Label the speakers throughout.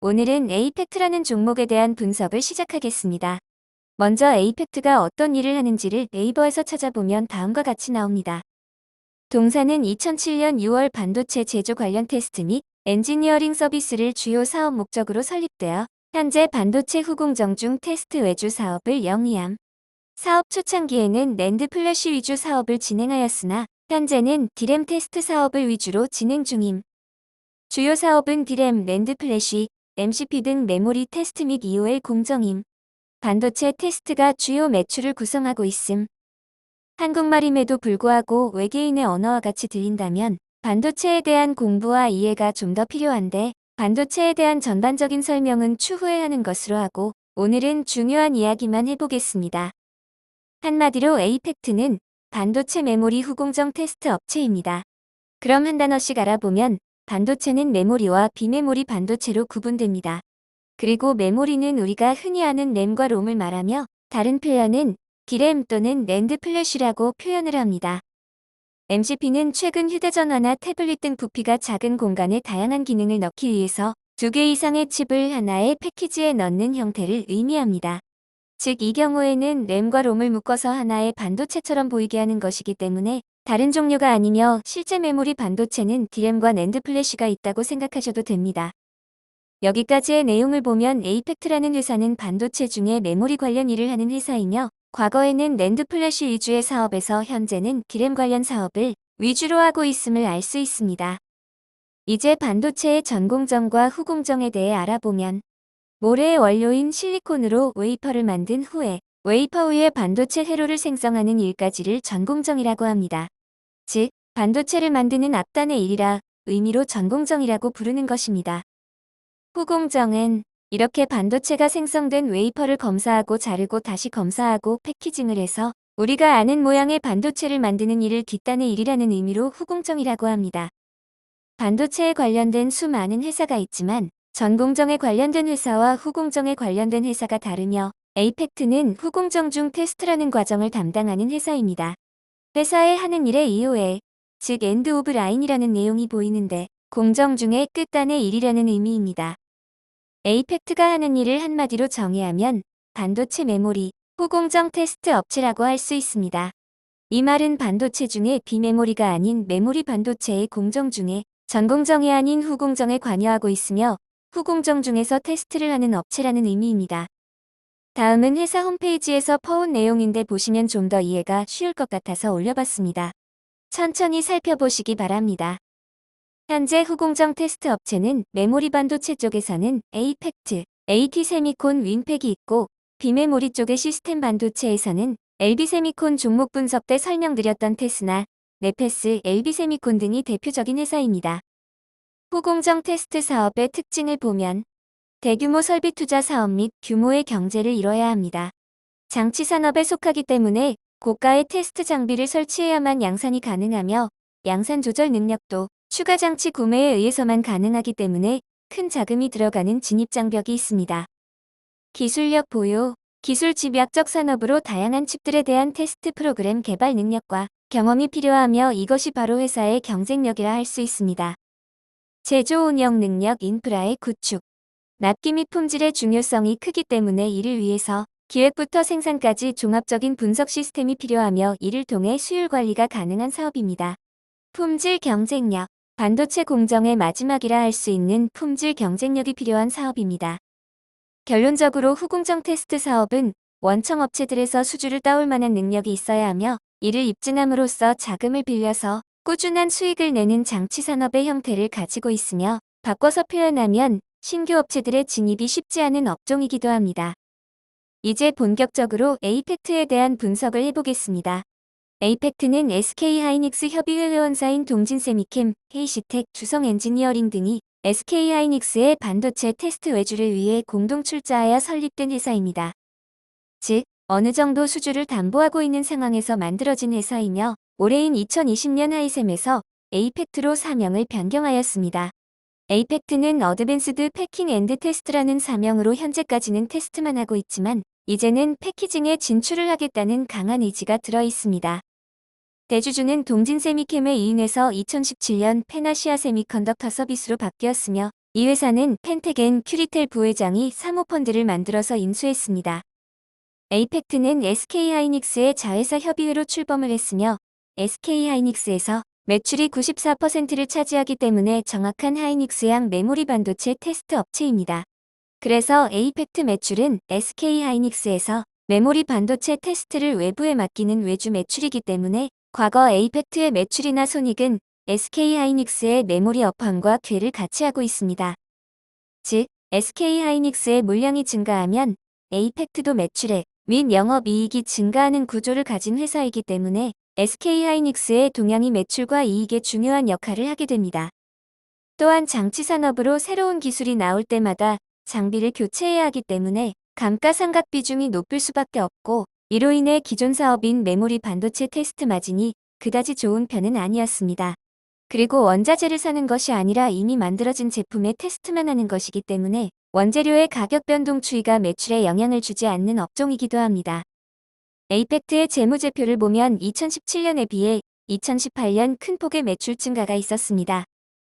Speaker 1: 오늘은 에이펙트라는 종목에 대한 분석을 시작하겠습니다. 먼저 에이펙트가 어떤 일을 하는지를 네이버에서 찾아보면 다음과 같이 나옵니다. 동사는 2007년 6월 반도체 제조 관련 테스트 및 엔지니어링 서비스를 주요 사업 목적으로 설립되어 현재 반도체 후공정 중 테스트 외주 사업을 영위함. 사업 초창기에는 낸드 플래시 위주 사업을 진행하였으나 현재는 디램 테스트 사업을 위주로 진행 중임. 주요 사업은 디램, 낸드 플래시, MCP 등 메모리 테스트 및 EOL 공정임. 반도체 테스트가 주요 매출을 구성하고 있음. 한국말임에도 불구하고 외계인의 언어와 같이 들린다면 반도체에 대한 공부와 이해가 좀 더 필요한데 반도체에 대한 전반적인 설명은 추후에 하는 것으로 하고 오늘은 중요한 이야기만 해보겠습니다. 한마디로 에이펙트는 반도체 메모리 후공정 테스트 업체입니다. 그럼 한 단어씩 알아보면 반도체는 메모리와 비메모리 반도체로 구분됩니다. 그리고 메모리는 우리가 흔히 아는 램과 롬을 말하며 다른 표현은 디램 또는 낸드 플래시라고 표현을 합니다. MCP는 최근 휴대전화나 태블릿 등 부피가 작은 공간에 다양한 기능을 넣기 위해서 2개 이상의 칩을 하나의 패키지에 넣는 형태를 의미합니다. 즉 이 경우에는 램과 롬을 묶어서 하나의 반도체처럼 보이게 하는 것이기 때문에 다른 종류가 아니며 실제 메모리 반도체는 디램과 낸드 플래시가 있다고 생각하셔도 됩니다. 여기까지의 내용을 보면 에이펙트라는 회사는 반도체 중에 메모리 관련 일을 하는 회사이며 과거에는 낸드 플래시 위주의 사업에서 현재는 디램 관련 사업을 위주로 하고 있음을 알 수 있습니다. 이제 반도체의 전공정과 후공정에 대해 알아보면 모래의 원료인 실리콘으로 웨이퍼를 만든 후에 웨이퍼 위에 반도체 회로를 생성하는 일까지를 전공정이라고 합니다. 즉, 반도체를 만드는 앞단의 일이라 의미로 전공정이라고 부르는 것입니다. 후공정은 이렇게 반도체가 생성된 웨이퍼를 검사하고 자르고 다시 검사하고 패키징을 해서 우리가 아는 모양의 반도체를 만드는 일을 뒷단의 일이라는 의미로 후공정이라고 합니다. 반도체에 관련된 수많은 회사가 있지만 전공정에 관련된 회사와 후공정에 관련된 회사가 다르며 에이펙트는 후공정 중 테스트라는 과정을 담당하는 회사입니다. 회사의 하는 일의 EOL, 즉 엔드 오브 라인이라는 내용이 보이는데 공정 중의 끝단의 일이라는 의미입니다. 에이펙트가 하는 일을 한마디로 정의하면 반도체 메모리, 후공정 테스트 업체라고 할 수 있습니다. 이 말은 반도체 중에 비메모리가 아닌 메모리 반도체의 공정 중에 전공정이 아닌 후공정에 관여하고 있으며 후공정 중에서 테스트를 하는 업체라는 의미입니다. 다음은 회사 홈페이지에서 퍼온 내용인데 보시면 좀 더 이해가 쉬울 것 같아서 올려봤습니다. 천천히 살펴보시기 바랍니다. 현재 후공정 테스트 업체는 메모리 반도체 쪽에서는 에이펙트, AT세미콘 윈팩이 있고 비메모리 쪽의 시스템 반도체에서는 LB세미콘 종목 분석 때 설명드렸던 테스나, 네페스, LB세미콘 등이 대표적인 회사입니다. 후공정 테스트 사업의 특징을 보면 대규모 설비 투자 사업 및 규모의 경제를 이뤄야 합니다. 장치 산업에 속하기 때문에 고가의 테스트 장비를 설치해야만 양산이 가능하며 양산 조절 능력도 추가 장치 구매에 의해서만 가능하기 때문에 큰 자금이 들어가는 진입장벽이 있습니다. 기술력 보유, 기술 집약적 산업으로 다양한 칩들에 대한 테스트 프로그램 개발 능력과 경험이 필요하며 이것이 바로 회사의 경쟁력이라 할 수 있습니다. 제조 운영 능력 인프라의 구축, 납기 및 품질의 중요성이 크기 때문에 이를 위해서 기획부터 생산까지 종합적인 분석 시스템이 필요하며 이를 통해 수율 관리가 가능한 사업입니다. 품질 경쟁력, 반도체 공정의 마지막이라 할 수 있는 품질 경쟁력이 필요한 사업입니다. 결론적으로 후공정 테스트 사업은 원청 업체들에서 수주를 따올 만한 능력이 있어야 하며 이를 입증함으로써 자금을 빌려서 꾸준한 수익을 내는 장치 산업의 형태를 가지고 있으며 바꿔서 표현하면 신규 업체들의 진입이 쉽지 않은 업종이기도 합니다. 이제 본격적으로 에이펙트에 대한 분석을 해보겠습니다. 에이펙트는 SK하이닉스 협의회 회원사인 동진세미캠, 헤이시텍, 두성엔지니어링 등이 SK하이닉스의 반도체 테스트 외주를 위해 공동 출자하여 설립된 회사입니다. 즉, 어느 정도 수주를 담보하고 있는 상황에서 만들어진 회사이며 올해인 2020년 하이셈에서 에이펙트로 사명을 변경하였습니다. 에이펙트는 어드밴스드 패킹 앤드 테스트라는 사명으로 현재까지는 테스트만 하고 있지만 이제는 패키징에 진출을 하겠다는 강한 의지가 들어 있습니다. 대주주는 동진세미캠에 이인해서 2017년 페나시아 세미컨덕터 서비스로 바뀌었으며 이 회사는 펜테겐 큐리텔 부회장이 사모펀드를 만들어서 인수했습니다. 에이펙트는 SK하이닉스의 자회사 협의회로 출범을 했으며 SK하이닉스에서 매출이 94%를 차지하기 때문에 정확한 하이닉스양 메모리 반도체 테스트 업체입니다. 그래서 에이펙트 매출은 SK하이닉스에서 메모리 반도체 테스트를 외부에 맡기는 외주 매출이기 때문에 과거 에이펙트의 매출이나 손익은 SK하이닉스의 메모리 업황과 궤를 같이 하고 있습니다. 즉, SK하이닉스의 물량이 증가하면 에이펙트도 매출액 및 영업이익이 증가하는 구조를 가진 회사이기 때문에 SK하이닉스의 동향이 매출과 이익에 중요한 역할을 하게 됩니다. 또한 장치 산업으로 새로운 기술이 나올 때마다 장비를 교체해야 하기 때문에 감가상각 비중이 높을 수밖에 없고 이로 인해 기존 사업인 메모리 반도체 테스트 마진이 그다지 좋은 편은 아니었습니다. 그리고 원자재를 사는 것이 아니라 이미 만들어진 제품의 테스트만 하는 것이기 때문에 원재료의 가격 변동 추이가 매출에 영향을 주지 않는 업종이기도 합니다. 에이펙트의 재무제표를 보면 2017년에 비해 2018년 큰 폭의 매출 증가가 있었습니다.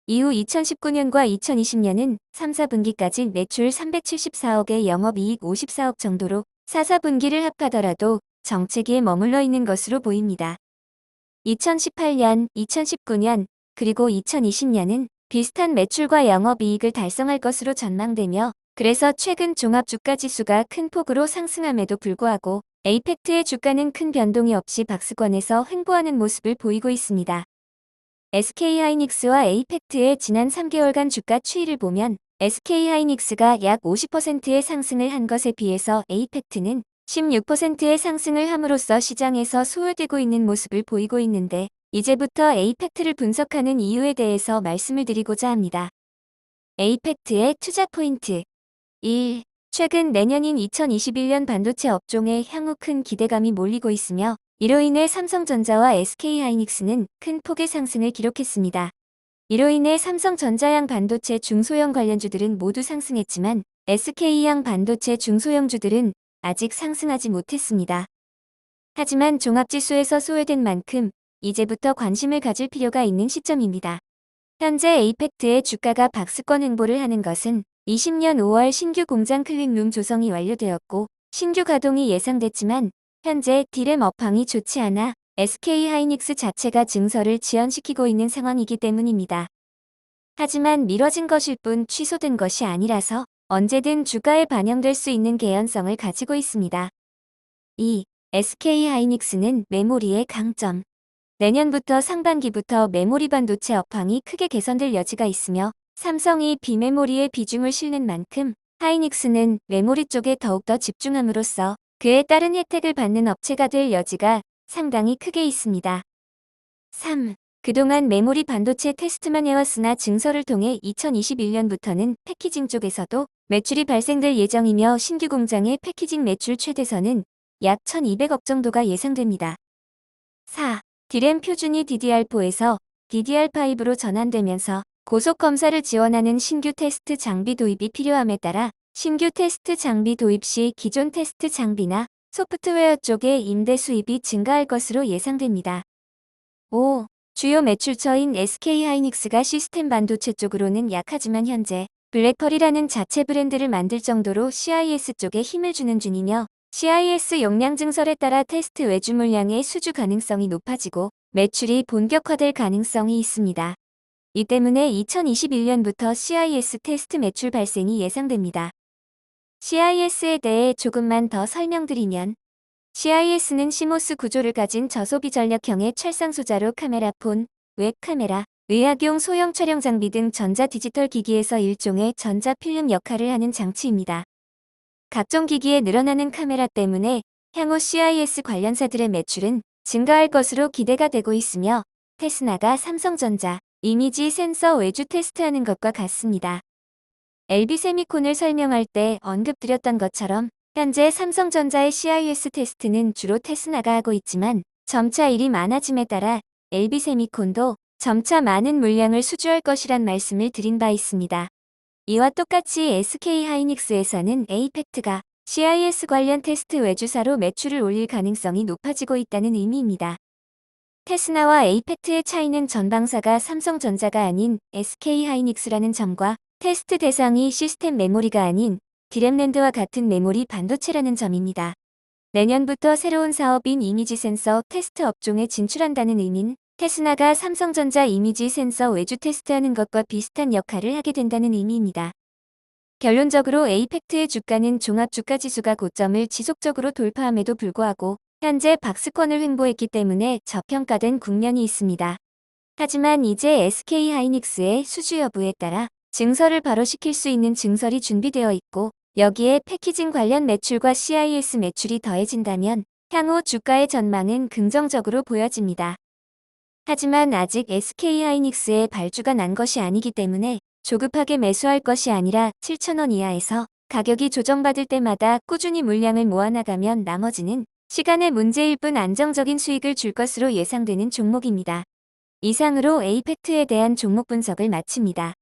Speaker 1: 이후 2019년과 2020년은 3, 4분기까지 매출 374억에 영업이익 54억 정도로 4, 4분기를 합하더라도 정체기에 머물러 있는 것으로 보입니다. 2018년, 2019년, 그리고 2020년은 비슷한 매출과 영업이익을 달성할 것으로 전망되며 그래서 최근 종합주가지수가 큰 폭으로 상승함에도 불구하고 에이펙트의 주가는 큰 변동이 없이 박스권에서 횡보하는 모습을 보이고 있습니다. SK하이닉스와 에이펙트의 지난 3개월간 주가 추이를 보면 SK하이닉스가 약 50%의 상승을 한 것에 비해서 에이펙트는 16%의 상승을 함으로써 시장에서 소요되고 있는 모습을 보이고 있는데 이제부터 에이펙트를 분석하는 이유에 대해서 말씀을 드리고자 합니다. 에이펙트의 투자 포인트 1. 최근 내년인 2021년 반도체 업종에 향후 큰 기대감이 몰리고 있으며 이로 인해 삼성전자와 SK하이닉스는 큰 폭의 상승을 기록했습니다. 이로 인해 삼성전자양 반도체 중소형 관련주들은 모두 상승했지만 SK양 반도체 중소형주들은 아직 상승하지 못했습니다. 하지만 종합지수에서 소외된 만큼 이제부터 관심을 가질 필요가 있는 시점입니다. 현재 에이펙트의 주가가 박스권 횡보를 하는 것은 20년 5월 신규 공장 클린룸 조성이 완료되었고 신규 가동이 예상됐지만 현재 D램 업황이 좋지 않아 SK하이닉스 자체가 증설을 지연시키고 있는 상황이기 때문입니다. 하지만 미뤄진 것일 뿐 취소된 것이 아니라서 언제든 주가에 반영될 수 있는 개연성을 가지고 있습니다. 2. SK하이닉스는 메모리의 강점. 내년부터 상반기부터 메모리 반도체 업황이 크게 개선될 여지가 있으며 삼성이 비메모리의 비중을 실는 만큼 하이닉스는 메모리 쪽에 더욱더 집중함으로써 그에 따른 혜택을 받는 업체가 될 여지가 상당히 크게 있습니다. 3. 그동안 메모리 반도체 테스트만 해왔으나 증설을 통해 2021년부터는 패키징 쪽에서도 매출이 발생될 예정이며 신규 공장의 패키징 매출 최대선은 약 1,200억 정도가 예상됩니다. 4. D램 표준이 DDR4에서 DDR5로 전환되면서 고속 검사를 지원하는 신규 테스트 장비 도입이 필요함에 따라 신규 테스트 장비 도입 시 기존 테스트 장비나 소프트웨어 쪽의 임대 수입이 증가할 것으로 예상됩니다. 5. 주요 매출처인 SK하이닉스가 시스템 반도체 쪽으로는 약하지만 현재 블랙펄이라는 자체 브랜드를 만들 정도로 CIS 쪽에 힘을 주는 중이며 CIS 용량 증설에 따라 테스트 외주 물량의 수주 가능성이 높아지고 매출이 본격화될 가능성이 있습니다. 이 때문에 2021년부터 CIS 테스트 매출 발생이 예상됩니다. CIS에 대해 조금만 더 설명드리면 CIS는 CMOS 구조를 가진 저소비 전력형의 철상 소자로 카메라폰, 웹카메라, 의학용 소형 촬영 장비 등 전자 디지털 기기에서 일종의 전자 필름 역할을 하는 장치입니다. 각종 기기에 늘어나는 카메라 때문에 향후 CIS 관련사들의 매출은 증가할 것으로 기대가 되고 있으며 테스나가 삼성전자, 이미지 센서 외주 테스트하는 것과 같습니다. LB세미콘을 설명할 때 언급드렸던 것처럼 현재 삼성전자의 CIS 테스트는 주로 테스나가 하고 있지만 점차 일이 많아짐에 따라 LB세미콘도 점차 많은 물량을 수주할 것이란 말씀을 드린 바 있습니다. 이와 똑같이 SK하이닉스에서는 에이펙트가 CIS 관련 테스트 외주사로 매출을 올릴 가능성이 높아지고 있다는 의미입니다. 테스나와 에이펙트의 차이는 전방사가 삼성전자가 아닌 SK하이닉스라는 점과 테스트 대상이 시스템 메모리가 아닌 디램랜드와 같은 메모리 반도체라는 점입니다. 내년부터 새로운 사업인 이미지 센서 테스트 업종에 진출한다는 의미는 테스나가 삼성전자 이미지 센서 외주 테스트하는 것과 비슷한 역할을 하게 된다는 의미입니다. 결론적으로 에이펙트의 주가는 종합주가지수가 고점을 지속적으로 돌파함에도 불구하고 현재 박스권을 횡보했기 때문에 저평가된 국면이 있습니다. 하지만 이제 SK하이닉스의 수주 여부에 따라 증설을 바로 시킬 수 있는 증설이 준비되어 있고 여기에 패키징 관련 매출과 CIS 매출이 더해진다면 향후 주가의 전망은 긍정적으로 보여집니다. 하지만 아직 SK하이닉스의 발주가 난 것이 아니기 때문에 조급하게 매수할 것이 아니라 7,000원 이하에서 가격이 조정받을 때마다 꾸준히 물량을 모아나가면 나머지는 시간의 문제일 뿐 안정적인 수익을 줄 것으로 예상되는 종목입니다. 이상으로 에이펙트에 대한 종목 분석을 마칩니다.